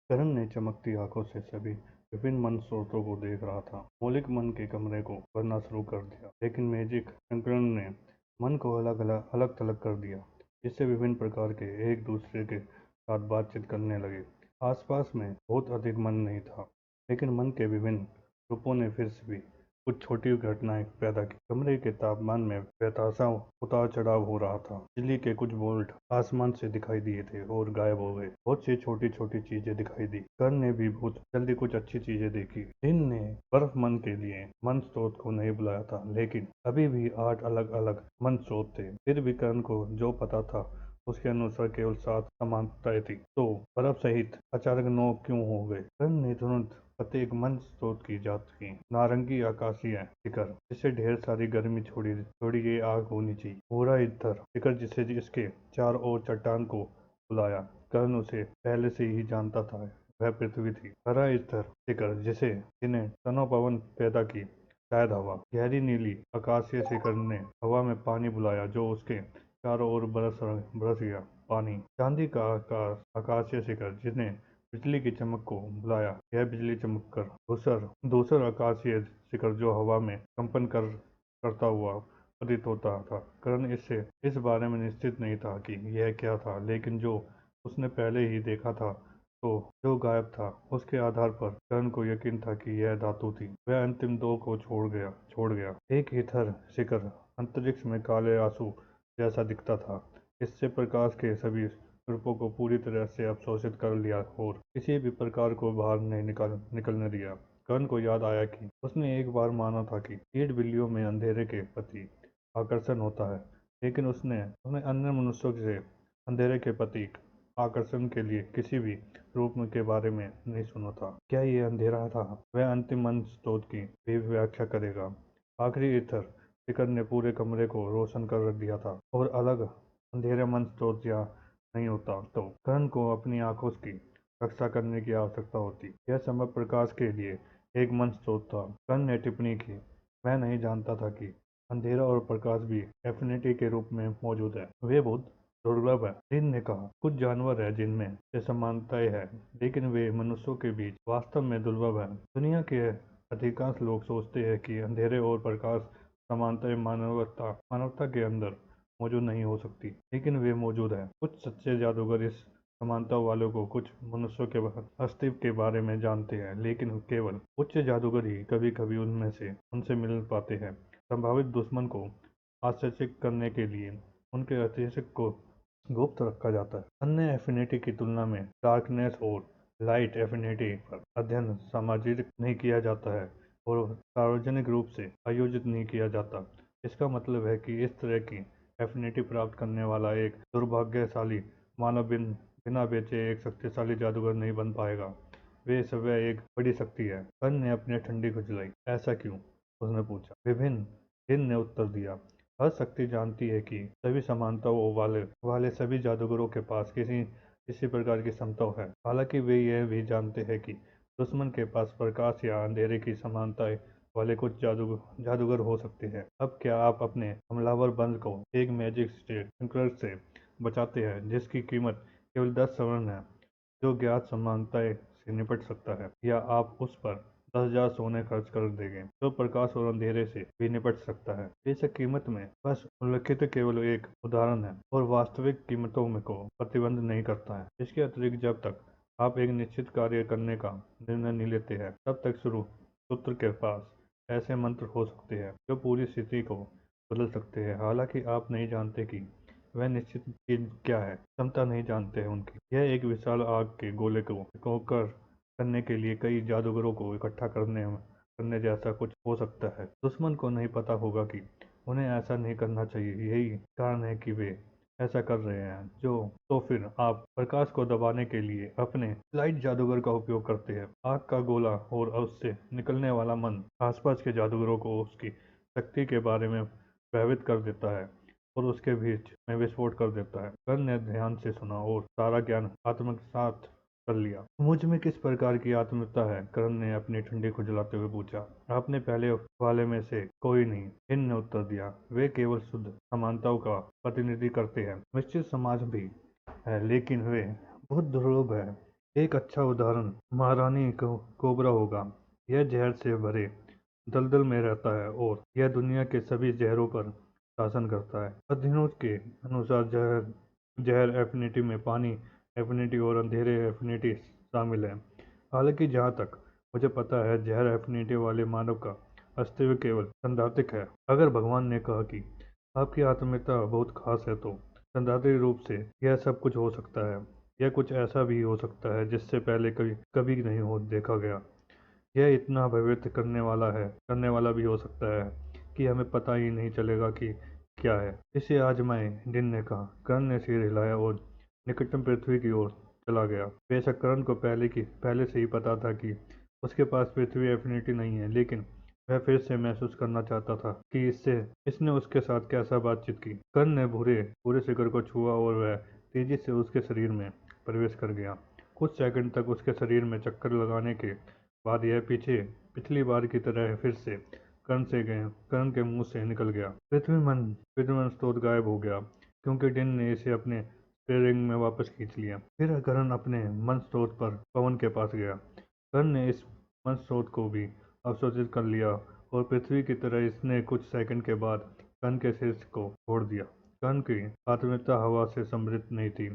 करण ने चमकती आंखों से सभी विभिन्न मन स्रोतों को देख रहा था। मौलिक मन के कमरे को भरना शुरू कर दिया, लेकिन मैजिक संकलन ने मन को अलग थलग कर दिया, जिससे विभिन्न प्रकार के एक दूसरे के साथ बातचीत करने लगे। आसपास में बहुत अधिक मन नहीं था, लेकिन मन के विभिन्न रूपों ने फिर से भी कुछ छोटी घटनाएं पैदा की। कमरे के तापमान में बेतहाशा उतार चढ़ाव हो रहा था। बिजली के कुछ वोल्ट आसमान से दिखाई दिए थे और गायब हो गए। बहुत सी छोटी छोटी चीजें दिखाई दी। कर्ण ने भी बहुत जल्दी कुछ अच्छी चीजें देखी। दिन ने बर्फ मन के लिए मन स्रोत को नहीं बुलाया था, लेकिन अभी भी 8 अलग अलग मन स्रोत थे। फिर भी कर्ण को जो पता था उसके अनुसार केवल 7 समानताएं थी। तो बर्फ सहित अचानक 9 क्यों हो गए? कर्ण ने तुरंत प्रत्येक मन स्रोत की जांच की। नारंगी आकाशीय शिखर, जिसे ढेर सारी गर्मी छोड़ी छोड़ी गई आग होनी चाहिए। भूरा ईथर शिखर, जिसे जिसके चारों ओर चट्टान को बुलाया। कर्ण उसे पहले से ही जानता था, वह पृथ्वी थी। हरा ईथर शिखर, जिन्हें तनो पवन पैदा की, शायद हवा। गहरी नीली आकाशीय शिखर ने हवा में पानी बुलाया, जो उसके चारों ओर बरस गया। पानी। चांदी का आकाशीय शिखर, जिसने बिजली की चमक को बुलाया, यह बिजली चमक कर। धूसर धूसर आकाशीय शिखर, जो हवा में कंपन करता हुआ प्रतीत होता था। कर्ण इस बारे में निश्चित नहीं था कि यह क्या था, लेकिन जो उसने पहले ही देखा था, तो जो गायब था, उसके आधार पर कर्ण को यकीन था कि यह धातु थी। वह अंतिम दो को छोड़ गया। एक ईथर शिखर अंतरिक्ष में काले आंसू जैसा दिखता था। इससे प्रकाश के सभी रूपों को पूरी तरह से अवशोषित कर लिया और किसी भी प्रकार को बाहर नहीं निकलने दिया। कर्ण को याद आया कि उसने एक बार माना था कि ईंट बिल्लियों में अंधेरे के प्रति आकर्षण होता है, लेकिन उसने अन्य मनुष्यों से अंधेरे के प्रति आकर्षण के लिए किसी भी रूप के बारे में नहीं सुना था। क्या ये अंधेरा था? वह अंतिम मन स्रोत की भी व्याख्या करेगा। आखिरी ईथर शिखर ने पूरे कमरे को रोशन कर दिया था, और अलग अंधेरे मन स्रोत या नहीं होता तो कर्ण को अपनी आंखों की रक्षा करने की आवश्यकता होती। यह समय प्रकाश के लिए एक मन स्रोत था। कर्ण ने टिप्पणी की, मैं नहीं जानता था कि अंधेरा और प्रकाश भी एफिनिटी के रूप में मौजूद है। वे बहुत दुर्लभ है। लिन ने कहा, कुछ जानवर है जिनमें ये समानताएं हैं, लेकिन वे मनुष्यों के बीच वास्तव में दुर्लभ है। दुनिया के अधिकांश लोग सोचते हैं कि अंधेरे और प्रकाश समानताएं मानवता के अंदर मौजूद नहीं हो सकती, लेकिन वे मौजूद है। कुछ सच्चे जादूगर इस समानता वालों को कुछ मनुष्यों के अस्तित्व के बारे में जानते हैं, लेकिन केवल उच्च जादूगर ही कभी कभी उनसे मिल पाते हैं। संभावित दुश्मन को आश्चर्यचकित करने के लिए उनके अस्तित्व को गुप्त रखा जाता है। अन्य एफिनिटी की तुलना में डार्कनेस और लाइट एफिनिटी पर अध्ययन सामाजिक नहीं किया जाता है और सार्वजनिक रूप से आयोजित नहीं किया जाता। इसका मतलब है कि इस तरह की एफिनिटी प्राप्त करने वाला एक दुर्भाग्यशाली मानव बिना बेचे एक शक्तिशाली जादूगर नहीं बन पाएगा। वे सब एक बड़ी शक्ति है। कर्ण ने अपनी ठंडी खुजलाई। ऐसा क्यों? उसने पूछा। विभिन्न। दिन ने उत्तर दिया, हर शक्ति जानती है कि सभी समानताओं वाले सभी जादूगरों के पास किसी प्रकार की क्षमता है। हालांकि वे यह भी जानते हैं कि दुश्मन के पास प्रकाश या अंधेरे की समानताएं वाले कुछ जादूगर हो सकते हैं। अब क्या आप अपने हमलावर बंद को एक मैजिक स्टेट से बचाते हैं, जिसकी कीमत केवल 10 स्वर्ण है, जो ज्ञात समानताएं से निपट सकता है, या आप उस पर 10,000 सोने खर्च कर देंगे, जो प्रकाश और अंधेरे से भी निपट सकता है? बेशक कीमत में बस उल्लिखित केवल एक उदाहरण है और वास्तविक कीमतों में को प्रतिबंध नहीं करता है। इसके अतिरिक्त, जब तक आप एक निश्चित कार्य करने का निर्णय नहीं लेते हैं, तब तक सूत्र के पास ऐसे मंत्र हो सकते हैं जो पूरी स्थिति को बदल सकते हैं। हालांकि आप नहीं जानते कि वह निश्चित चीज क्या है, क्षमता नहीं जानते हैं उनकी। यह एक विशाल आग के गोले को करने के लिए कई जादूगरों को इकट्ठा करने जैसा कुछ हो सकता है। दुश्मन को नहीं पता होगा कि उन्हें ऐसा नहीं करना चाहिए। यही कारण है कि वे ऐसा कर रहे हैं। तो फिर आप प्रकाश को दबाने के लिए अपने लाइट जादूगर का उपयोग करते हैं। आग का गोला और उससे निकलने वाला मन आसपास के जादूगरों को उसकी शक्ति के बारे में भयभीत कर देता है और उसके बीच में विस्फोट कर देता है। कर्ण ने ध्यान से सुना और सारा ज्ञान आत्मसात कर लिया। मुझ में किस प्रकार की आत्मीयता है? कर्ण ने अपनी ठंडी खुजलाते हुए पूछा। आपने पहले वाले में से कोई नहीं, हिन ने उत्तर दिया। वे केवल शुद्ध समानताओं का प्रतिनिधि करते हैं। निश्चित समाज भी है, लेकिन वे बहुत दुर्लभ है। एक अच्छा उदाहरण महारानी कोबरा होगा। यह जहर से भरे दलदल में रहता है और यह दुनिया के सभी जहरों पर शासन करता है। अध्ययनों के अनुसार जहर जहर एफिनिटी में पानी एफिनिटी और अंधेरे एफिनिटी शामिल है। हालांकि जहाँ तक मुझे पता है, जहर एफिनिटी वाले मानव का अस्तित्व केवल सैद्धांतिक है। अगर भगवान ने कहा कि आपकी आत्मीयता बहुत खास है, तो सैद्धांतिक रूप से यह सब कुछ हो सकता है। यह कुछ ऐसा भी हो सकता है जिससे पहले कभी कभी नहीं हो देखा गया। यह इतना भयभीत करने वाला भी हो सकता है कि हमें पता ही नहीं चलेगा कि क्या है। इसे आजमाएं, डिन ने कहा। कर्ण ने सिर हिलाया और निकटतम पृथ्वी की ओर चला गया। बेशक कर्ण को पहले से ही पता था कि उसके पास पृथ्वी एफिनिटी नहीं है, लेकिन वह फिर से महसूस करना चाहता था कि इसने उसके साथ कैसा बातचीत की। कर्ण ने भूरे भूरे शिखर को छुआ और वह तेजी से उसके शरीर में प्रवेश कर गया। कुछ सेकंड तक उसके शरीर में चक्कर लगाने के बाद यह पिछली बार की तरह फिर से कर्ण के मुंह से निकल गया। पृथ्वी मन स्रोत गायब हो गया, क्योंकि डिन ने इसे अपने स्टीयरिंग में वापस खींच लिया। फिर कर्ण अपने मन स्रोत पर पवन के पास गया। कर्ण ने इस मन स्रोत को भी अवशोषित कर लिया और पृथ्वी की तरह इसने कुछ सेकंड के बाद कर्ण के शीर्ष को छोड़ दिया। कर्ण की आत्मीयता हवा से समृद्ध नहीं थी,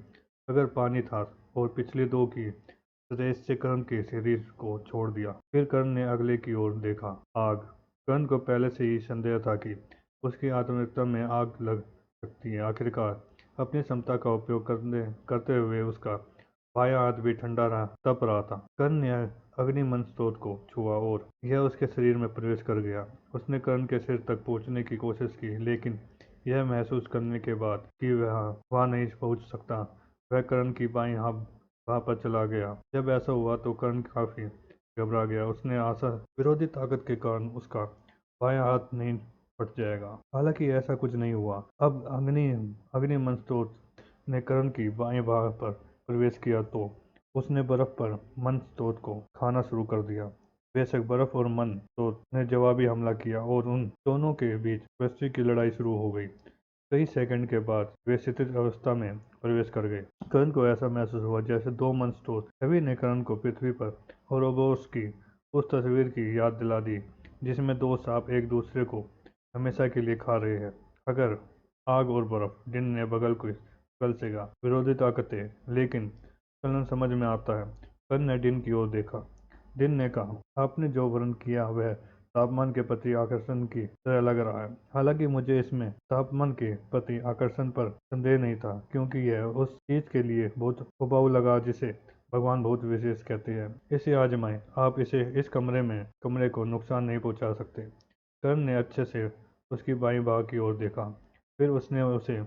अगर पानी था, और पिछले दो की रेस से कर्ण के शरीर को छोड़ दिया। फिर कर्ण ने अगले की ओर देखा। आग। कर्ण को पहले से ही संदेह था कि उसकी आत्मिकता में आग लग सकती है। आखिरकार अपनी क्षमता का उपयोग करते हुए उसका बायां हाथ भी ठंडा तप रहा था। कर्ण ने अग्निमन स्रोत को छुआ और यह उसके शरीर में प्रवेश कर गया। उसने कर्ण के सिर तक पहुंचने की कोशिश की, लेकिन यह महसूस करने के बाद कि वह वहां नहीं पहुंच सकता, वह कर्ण की बाईं वहां पर चला गया। जब ऐसा हुआ तो कर्ण काफी घबरा गया। उसने आशा विरोधी ताकत के कारण उसका बायां हाथ नहीं फट जाएगा। हालांकि ऐसा कुछ नहीं हुआ। अब अग्निमन स्रोत ने कर्ण की बाएं बाह पर प्रवेश किया तो उसने बर्फ पर मन स्रोत को खाना शुरू कर दिया। बेशक बर्फ और मन स्रोत ने जवाबी हमला किया और उन दोनों के बीच वैश्विक की लड़ाई शुरू हो गई। कई सेकंड के बाद वे स्थिर अवस्था में प्रवेश कर गए। कर्ण को ऐसा महसूस हुआ जैसे दो मन स्रोत। रवि ने कर्ण को पृथ्वी पर ओरोबोस की उस तस्वीर की याद दिला दी, जिसमें दो सांप एक दूसरे को हमेशा के लिए खा रहे हैं। अगर आग और बर्फ। डिन ने बगल से कहा। विरोधी ताकतें, लेकिन चलन समझ में आता है। कर्ण ने डिन की ओर देखा। डिन ने कहा, आपने जो वर्णन किया वह तापमान के प्रति आकर्षण की तरह लग रहा है। हालांकि मुझे इसमें तापमान के प्रति आकर्षण पर संदेह नहीं था, क्योंकि यह उस चीज के लिए बहुत उबाऊ लगा जिसे भगवान बहुत विशेष कहते हैं। इसे आजमाएं। आप इस कमरे को नुकसान नहीं पहुंचा सकते। कर्ण ने अच्छे से उसकी बाईं बाह की ओर देखा। फिर उसने उसे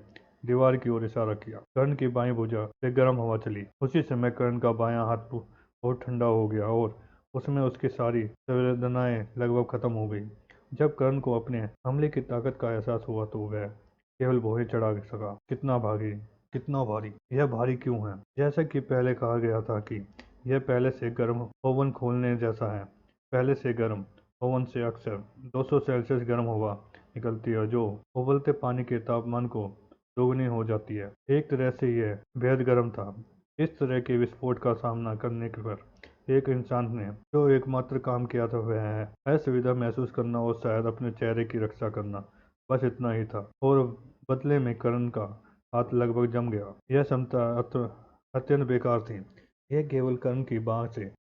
दीवार की ओर इशारा किया। कर्ण की बाईं भुजा से गर्म हवा चली। उसी समय कर्ण का बायां हाथ बहुत ठंडा हो गया और उसमें उसकी सारी संवेदनाएं लगभग खत्म हो गई। जब कर्ण को अपने हमले की ताकत का एहसास हुआ तो वह केवल भौहें चढ़ा सका। कितना भारी। यह भारी क्यों है? जैसा कि पहले कहा गया था कि यह पहले से गर्म ओवन खोलने जैसा है। पहले से गर्म ओवन से अक्सर 200 सेल्सियस गर्म हवा निकलती है, जो उबलते पानी के तापमान को दोगुनी हो जाती है। एक तरह से यह बेहद गर्म था। इस तरह के विस्फोट का सामना करने पर एक इंसान ने जो एकमात्र काम किया था वह है असुविधा महसूस करना और शायद अपने चेहरे की रक्षा करना। बस इतना ही था, और बदले में कर्ण का हाथ लगभग जम गया। यह क्षमता अत्यंत बेकार थी। यह केवल कर्ण की बाह से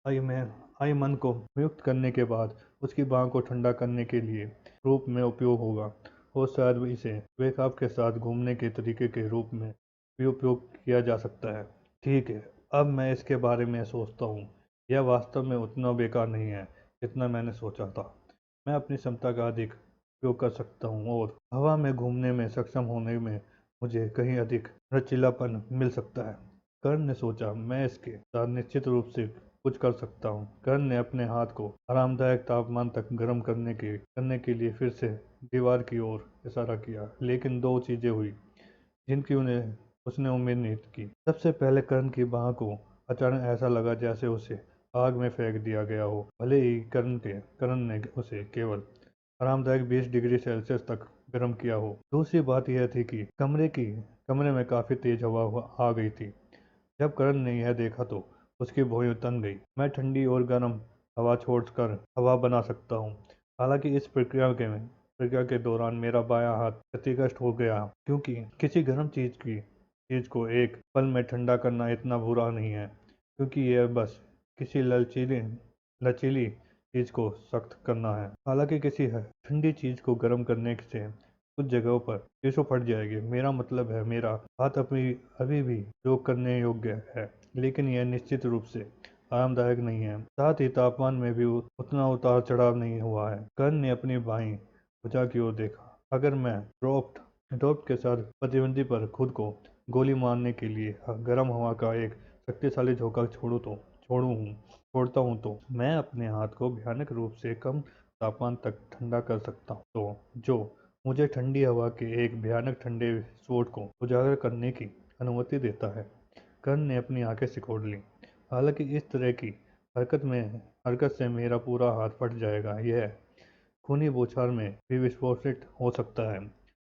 आई मन को वियुक्त करने के बाद उसकी बाह को ठंडा करने के लिए रूप में उपयोग होगा, और शायद इसे वेकअप के साथ घूमने के तरीके के रूप में भी उपयोग किया जा सकता है। ठीक है, अब मैं इसके बारे में सोचता हूँ। यह वास्तव में उतना बेकार नहीं है जितना मैंने सोचा था। मैं अपनी क्षमता का अधिक उपयोग कर सकता हूँ और हवा में घूमने में सक्षम होने में मुझे कहीं अधिक लचीलापन मिल सकता है। कर्ण ने सोचा, मैं इसके साथ निश्चित रूप से कुछ कर सकता हूँ। कर्ण ने अपने हाथ को आरामदायक तापमान तक गर्म करने के लिए फिर से दीवार की ओर इशारा किया, लेकिन दो चीजें हुई जिनकी उसने उम्मीद नहीं की। सबसे पहले कर्ण की बाह को अचानक ऐसा लगा जैसे उसे आग में फेंक दिया गया हो, भले ही कर्ण ने उसे केवल आरामदायक 20 डिग्री सेल्सियस तक गर्म किया हो। दूसरी बात यह थी कि कमरे में काफी तेज हवा आ गई थी। जब कर्ण ने यह देखा तो उसकी भौहें तन गई। मैं ठंडी और गर्म हवा छोड़कर हवा बना सकता हूँ। हालांकि इस प्रक्रिया के दौरान मेरा बायां हाथ क्षतिग्रस्त हो गया, क्योंकि किसी गर्म चीज को एक पल में ठंडा करना इतना बुरा नहीं है, क्योंकि यह बस किसी लचीली चीज को सख्त करना है। हालांकि किसी ठंडी चीज को गर्म करने से कुछ जगहों पर टिश्यू फट जाएगी। मेरा मतलब है, मेरा हाथ अभी भी योग करने योग्य है, लेकिन यह निश्चित रूप से आरामदायक नहीं है। साथ ही तापमान में भी उतना उतार चढ़ाव नहीं हुआ है। कर्ण ने अपनी बाईं भुजा की ओर देखा। अगर मैं ड्रॉप्ट के साथ प्रतिद्वंदी पर खुद को गोली मारने के लिए गर्म हवा का एक शक्तिशाली झोंका छोड़ता हूँ, तो मैं अपने हाथ को भयानक रूप से कम तापमान तक ठंडा कर सकता हूँ, तो जो मुझे ठंडी हवा के एक भयानक ठंडे विस्फोट को उजागर करने की अनुमति देता है। कर्ण ने अपनी आंखें सिकोड़ ली। हालांकि इस तरह की हरकत से मेरा पूरा हाथ फट जाएगा, यह खूनी बौछार में भी विस्फोटित हो सकता है।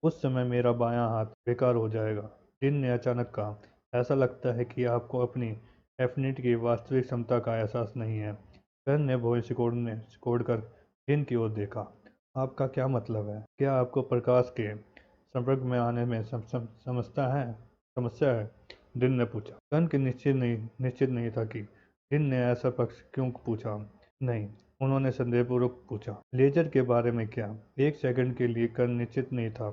उस समय मेरा बायां हाथ बेकार हो जाएगा। जिन ने अचानक कहा, ऐसा लगता है कि आपको अपनी एफिनिटी की वास्तविक क्षमता का एहसास नहीं है। कर्ण ने भौहें सिकोड़कर जिन की ओर देखा। आपका क्या मतलब है? क्या आपको प्रकाश के संपर्क में आने में समस्या है? दिन ने पूछा। कर्ण के निश्चित नहीं था कि दिन ने ऐसा पक्ष क्यों पूछा। नहीं, उन्होंने संदेहपूर्वक पूछा। लेजर के बारे में क्या? एक सेकंड के लिए कर्ण निश्चित नहीं था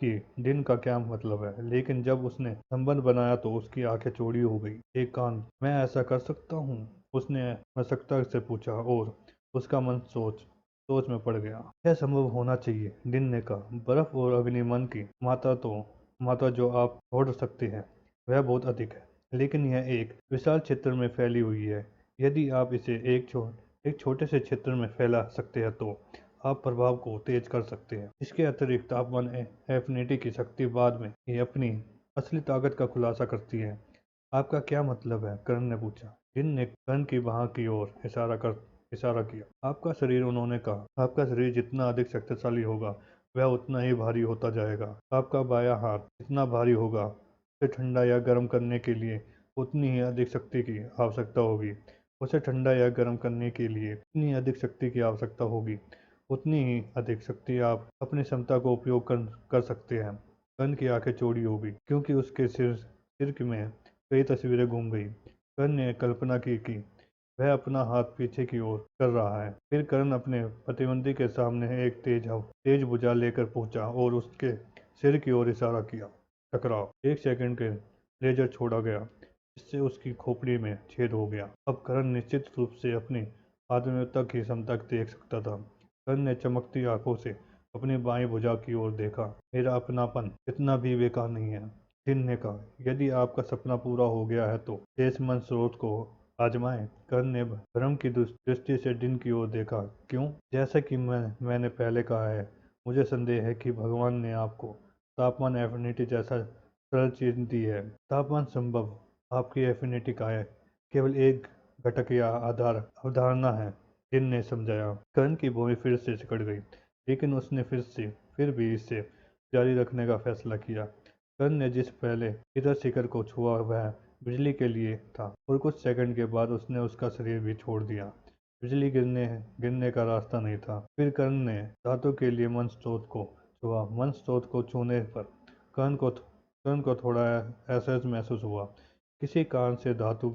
कि दिन का क्या मतलब है, लेकिन जब उसने संबंध बनाया तो उसकी आंखें चौड़ी हो गई। एक कान, मैं ऐसा कर सकता हूँ? उसने मशक्कत से पूछा, और उसका मन सोच में पड़ गया। यह संभव होना चाहिए, दिन ने कहा। बर्फ और अग्निमन की मात्रा जो आप छोड़ सकते हैं वह बहुत अधिक है, लेकिन यह एक विशाल क्षेत्र में फैली हुई है। यदि आप इसे एक छोटे से क्षेत्र में फैला सकते हैं, तो आप प्रभाव को तेज कर सकते हैं। इसके अतिरिक्त तापमान एफिनिटी की शक्ति बाद में ही अपनी असली ताकत का खुलासा करती है। आपका क्या मतलब है? कर्ण ने पूछा। जिन ने कर्ण की बाह की ओर इशारा किया। आपका शरीर, उन्होंने कहा। आपका शरीर जितना अधिक शक्तिशाली होगा, वह उतना ही भारी होता जाएगा। आपका बायां हाथ जितना भारी होगा, उसे ठंडा या गर्म करने के लिए उतनी ही अधिक शक्ति की आवश्यकता होगी। उसे ठंडा या गर्म करने के लिए उतनी अधिक शक्ति की आवश्यकता होगी, उतनी ही अधिक शक्ति आप अपनी क्षमता को उपयोग कर सकते हैं। कर्ण की आंखें चौड़ी हो गई, क्योंकि उसके सिर में कई तस्वीरें घूम गई। कर्ण ने कल्पना की कि वह अपना हाथ पीछे की ओर कर रहा है। फिर कर्ण अपने प्रतिद्वंदी के सामने एक तेज भुजा लेकर पहुंचा और उसके सिर की ओर इशारा किया। टकराव। एक सेकंड के लेजर छोड़ा गया, जिससे उसकी खोपड़ी में छेद हो गया। अब कर्ण निश्चित रूप से अपनी आत्मनिर्भरता की क्षमता देख सकता था। कर्ण ने चमकती आंखों से अपनी बाईं भुजा की ओर देखा। मेरा अपनापन इतना भी बेकार नहीं है, जिन ने कहा। यदि आपका सपना पूरा हो गया है, तो शेष मन स्रोत को आजमाएं। कर्ण ने भ्रम की दृष्टि से दिन की ओर देखा। क्यों? जैसा कि मैंने पहले कहा है, मुझे संदेह है कि भगवान ने आपको तापमान एफिनिटी जैसा सरल चीज दी है। तापमान संभव आपकी एफिनिटी का है केवल एक घटक या अवधारणा है, जिन ने समझाया। कर्ण की भौहें फिर से सिकड़ गई, लेकिन उसने फिर भी इसे जारी रखने का फैसला किया। कर्ण ने जिस पहले इधर शिखर को छुआ वह बिजली के लिए था, और कुछ सेकंड के बाद उसने उसका शरीर भी छोड़ दिया। बिजली गिरने का रास्ता नहीं था। फिर कर्ण ने धातु के लिए मन स्रोत को छुआ। मन स्रोत को छूने पर कर्ण को थोड़ा एहसास महसूस हुआ। किसी कारण से धातु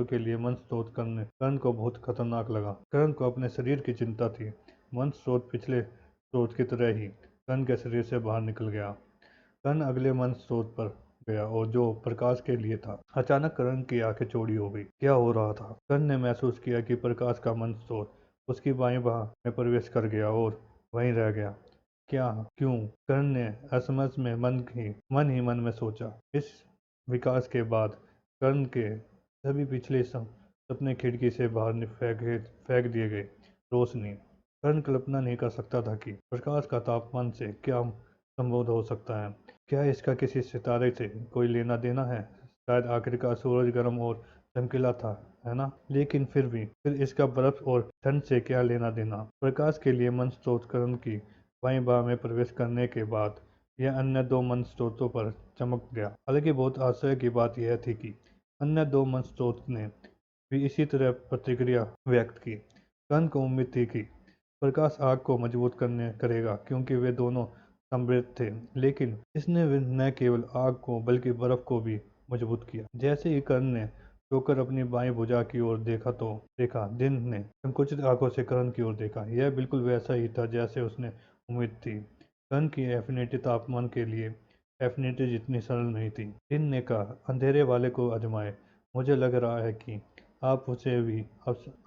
के लिए मन स्रोत कर्ण को बहुत खतरनाक लगा। कर्ण को अपने शरीर की चिंता थी। मन स्रोत पिछले स्रोत की तरह ही कर्ण के शरीर से बाहर निकल गया। कर्ण अगले मन स्रोत पर गया, और जो प्रकाश के लिए था। अचानक कर्ण की आंखें चौड़ी हो गई। क्या हो रहा था? कर्ण ने महसूस किया कि प्रकाश का मन स्रोत उसकी बाईं बाह में प्रवेश कर गया और वहीं रह गया। क्या? क्यों? कर्ण ने असमझ में मन ही मन में सोचा। इस विकास के बाद कर्ण के सभी पिछले सपने खिड़की से बाहर फेंक दिए गए। रोशनी। कर्ण कल्पना नहीं कर सकता था कि प्रकाश का तापमान से क्या संभव हो सकता है। क्या इसका किसी सितारे से कोई लेना देना है? शायद आखिरकार सूरज गर्म और चमकीला था, है ना? लेकिन फिर इसका बर्फ और ठंड से क्या लेना देना? प्रकाश के लिए मन स्रोत कर्ण की बाईं बाह में प्रवेश करने के बाद यह अन्य दो मन स्रोतों पर चमक गया। हालांकि बहुत आश्चर्य की बात यह थी कि अन्य दो मन स्रोत ने भी इसी तरह प्रतिक्रिया व्यक्त की। कर्ण को उम्मीद थी कि प्रकाश आग को मजबूत करेगा क्योंकि वे दोनों समृद्ध थे, लेकिन इसने न केवल आग को बल्कि बर्फ को भी मजबूत किया। जैसे ही कर्ण ने चौकर अपनी बाईं भुजा की ओर देखा दिन ने संकुचित आंखों से कर्ण की ओर देखा। यह बिल्कुल वैसा ही था जैसे उसने उम्मीद थी। कर्ण की एफिनिटी तापमान के लिए एफिनिटी जितनी सरल नहीं थी। दिन ने कहा, अंधेरे वाले को आजमाए, मुझे लग रहा है कि आप उसे भी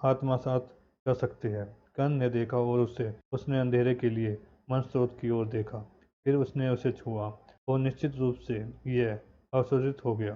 आत्मसात कर सकते हैं। कर्ण ने देखा और उसने अंधेरे के लिए मन स्रोत की ओर देखा। फिर उसने उसे छुआ और निश्चित रूप से यह अवशोषित हो गया।